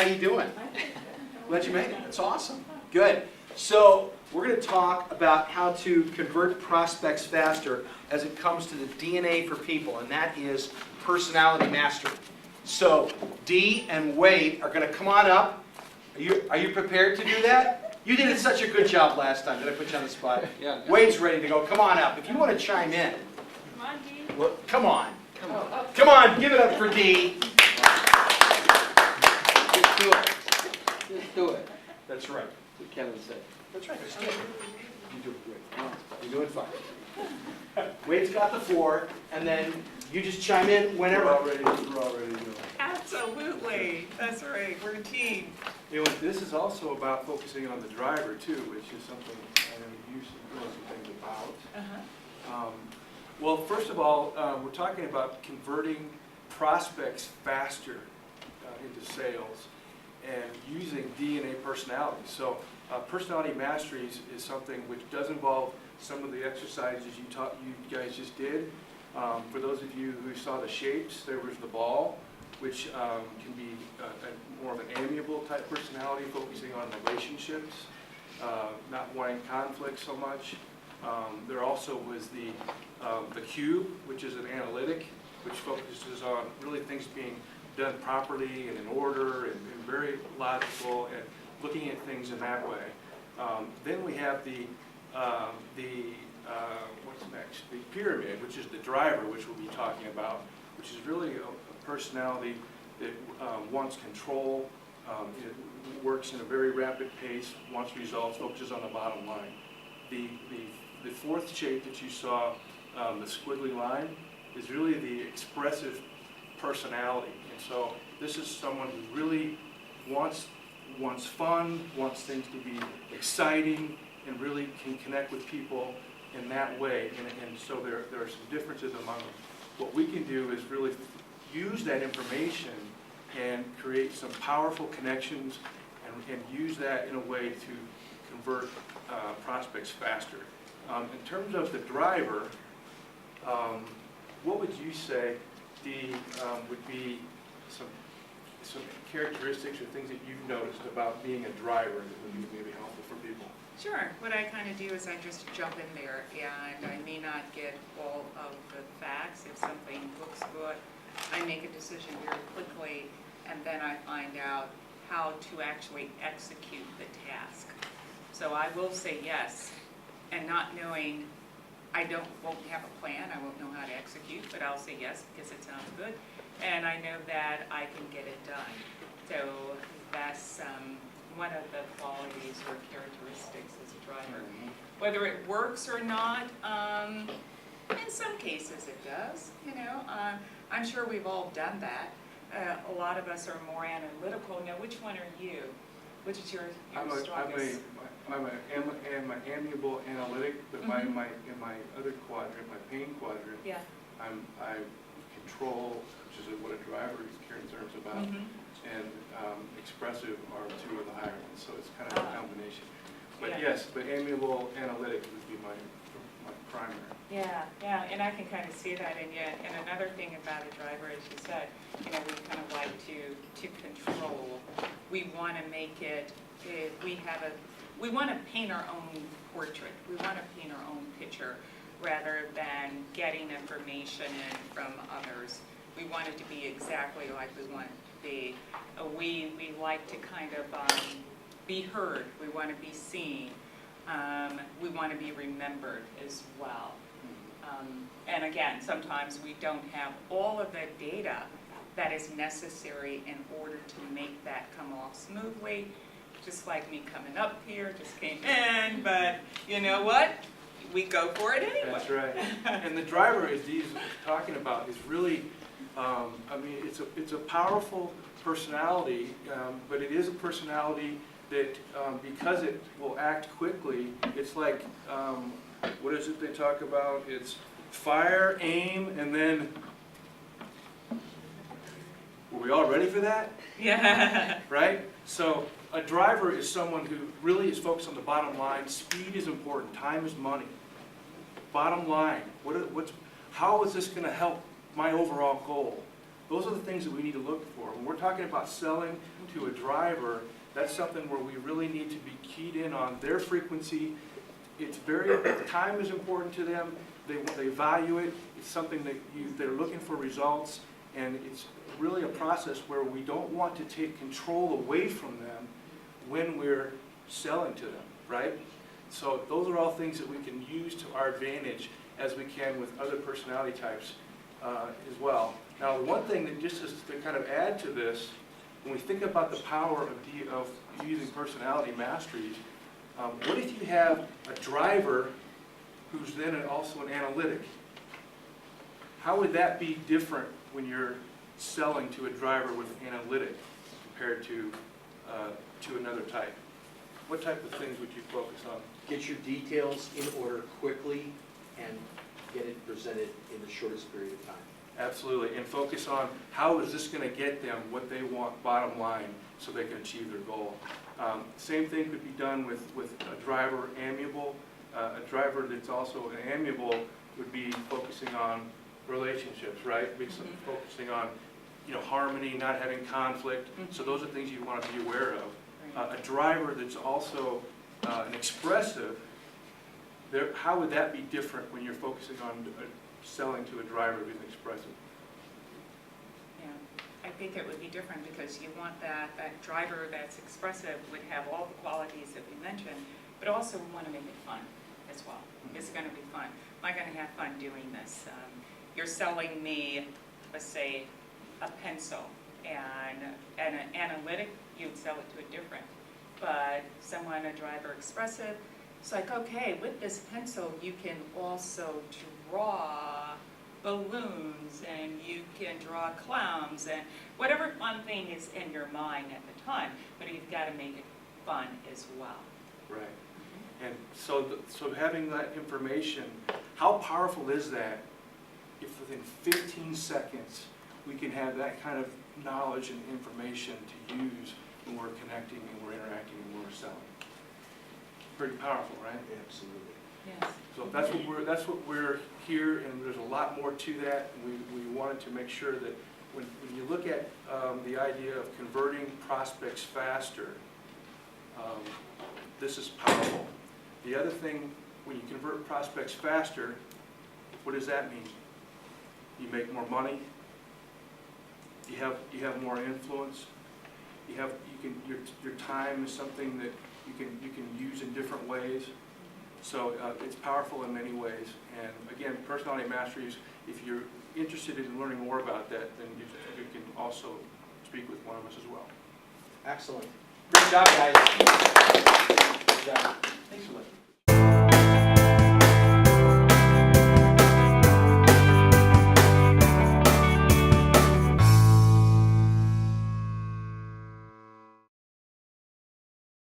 how you doing? Glad you made it. That's awesome. Good. So we're going to talk about how to convert prospects faster as it comes to the DNA for people, and that is personality mastery. So Dee and Wade are going to come on up. Are you prepared to do that? You did such a good job last time. Did I put you on the spot? Yeah. Wade's ready to go. Come on up. If you want to chime in. Come on, Dee. Well, come on. Come on. Give it up for Dee. Just do it. Just do it. That's right. What Kevin said. That's right. Just do it. You're doing great. You're doing fine. Wade's got the floor, and then you just chime in whenever. We're all ready to go. Absolutely. That's right. We're a team. You know, this is also about focusing on the driver too, which is something I know you know some things about. Well, first of all, we're talking about converting prospects faster into sales and using DNA personality. So personality masteries is something which does involve some of the exercises you guys just did. For those of you who saw the shapes, there was the ball, which can be more of an amiable type personality, focusing on relationships, not wanting conflict so much. There also was the cube, which is an analytic, which focuses on really things being done properly and in order and very logical and looking at things in that way. Then we have what's next? The pyramid, which is the driver, which we'll be talking about, which is really a personality that wants control, it works in a very rapid pace, wants results, focuses on the bottom line. The fourth shape that you saw, the squiggly line, is really the expressive personality. And so this is someone who really wants fun, wants things to be exciting, and really can connect with people in that way. And so there are some differences among them. What we can do is really use that information and create some powerful connections and use that in a way to convert prospects faster. In terms of the driver, what would you say would be some characteristics or things that you've noticed about being a driver that would be maybe helpful for people? Sure. What I kind of do is I just jump in there, and I may not get all of the facts. If something looks good, I make a decision very quickly, and then I find out how to actually execute the task. So I will say yes, and not knowing, won't have a plan, I won't know how to execute, but I'll say yes because it sounds good, and I know that I can get it done. So that's one of the qualities or characteristics as a driver. Whether it works or not, in some cases it does. You know, I'm sure we've all done that. A lot of us are more analytical. Now, which one are you? Which is your strongest? I'm an amiable analytic, but in my other quadrant, my pain quadrant, Yeah. I control, which is what a driver cares about, and expressive are two of the higher ones. So it's kind of a combination. But yes, but amiable analytic would be my primary. Yeah, and I can kind of see that. And another thing about a driver, as you said, you know, we kind of like to control. We want to make it. We want to paint our own portrait. We want to paint our own picture rather than getting information in from others. We want it to be exactly like we want it to be. We like to kind of be heard. We want to be seen. We want to be remembered as well. And again, sometimes we don't have all of the data that is necessary in order to make that come off smoothly. Just like me coming up here, just came in, but you know what? We go for it anyway. That's right. And the driver, as Dee's talking about, is really, I mean, it's a powerful personality, but it is a personality that, because it will act quickly, it's like, what is it they talk about? It's fire, aim, and then, were we all ready for that? Yeah. Right? So a driver is someone who really is focused on the bottom line. Speed is important. Time is money. Bottom line, how is this going to help my overall goal? Those are the things that we need to look for. When we're talking about selling to a driver, that's something where we really need to be keyed in on their frequency. It's time is important to them. They value it. It's something that they're looking for results, and it's really a process where we don't want to take control away from them when we're selling to them, right? So those are all things that we can use to our advantage as we can with other personality types as well. Now, the one thing that just is to kind of add to this, when we think about the power of using personality masteries, what if you have a driver who's then also an analytic? How would that be different when you're selling to a driver with an analytic compared to another type? What type of things would you focus on? Get your details in order quickly and get it presented in the shortest period of time. Absolutely, and focus on how is this going to get them what they want bottom line so they can achieve their goal. Same thing could be done with a driver amiable. A driver that's also amiable would be focusing on relationships, right? Focusing on harmony, not having conflict. So those are things you want to be aware of. A driver that's also an expressive, how would that be different when you're focusing on selling to a driver who's expressive? Yeah, I think it would be different because you want that driver that's expressive would have all the qualities that we mentioned, but also we want to make it fun as well. It's going to be fun. Am I going to have fun doing this? You're selling me, let's say, a pencil, and an analytic, you'd sell it to a different. But someone, a driver expressive, it's like, okay, with this pencil, you can also draw balloons, and you can draw clowns, and whatever fun thing is in your mind at the time, but you've got to make it fun as well. Right. And so having that information, how powerful is that if within 15 seconds we can have that kind of knowledge and information to use when we're connecting and we're interacting and when we're selling? Pretty powerful, right? Absolutely. Yes. So that's what we're here, and there's a lot more to that. We wanted to make sure that when you look at the idea of converting prospects faster, this is powerful. The other thing, when you convert prospects faster, what does that mean? You make more money. You have more influence. Your time is something that you can use in different ways. So it's powerful in many ways. And again, Personality Masteries, if you're interested in learning more about that, then you can also speak with one of us as well. Excellent. Great job, guys.